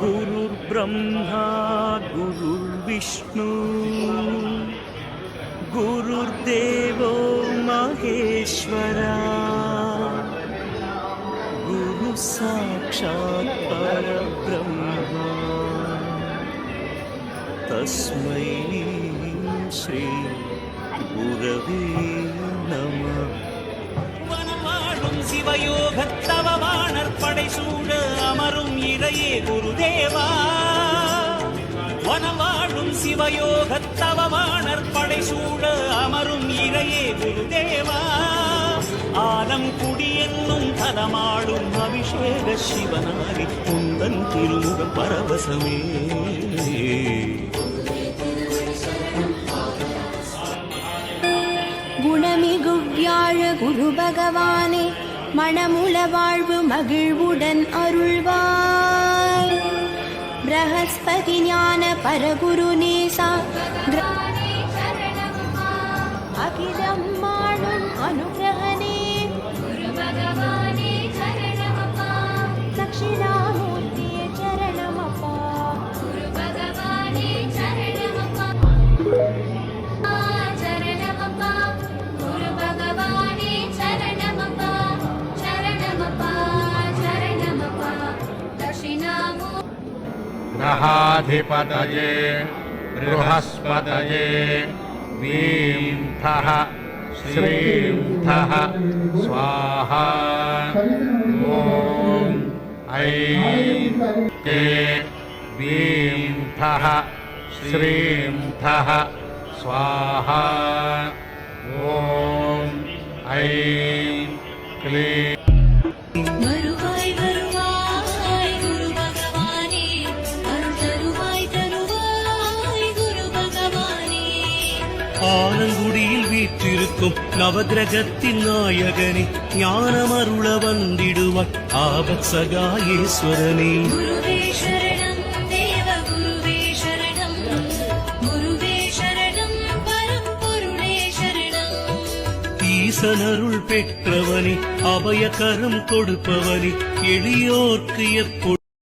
गुरुर्ब्रह्मा गुरुर्विष्णु गुरुर्देवो महेश्वरा गुरु साक्षात् परब्रह्मा तस्मै श्री गुरवे नमः. சிவயோகத்தவமானற்படை சூழ அமரும் இறையே குருதேவா. வனவாழும் சிவயோகத்தவமானற்படை சூழ அமரும் இறையே குருதேவா. ஆலம் குடி என்னும் தலமாடும் அபிஷேக சிவனாகி குந்தன் திருமுகம் பரவசமே. குணமிகு வியாழ குரு பகவானே மணமுல வாழ்வு மகிழ்வுடன் அருள்வாய். பிரகஸ்பதி ஞான பரகுரு நேசா அகிலம் மாடும் அனுகிரகனே தட்சிணாமூர்த்தியே சரணமப்பா. ग्रहाधिपतये बृहस्पतये वींथः श्रींथः स्वाहा. ॐ ऐं के वींथः श्रींथः स्वाहा. ॐ ऐं क्लीं ஆலங்குடியில் வீற்றிருக்கும் நவகிரகத்தின் நாயகனே ஞானமருள வந்திடுவாய் ஆபத் சகாயேஸ்வரனே. குருவே சரணம் தேவ குருவே சரணம் குருவே சரணம் பரம்பொருளே சரணம். ஈசனருள் பெற்றவனே அபயகரம் கொடுப்பவனே எளியோர்க்கு எப்பொழுதும்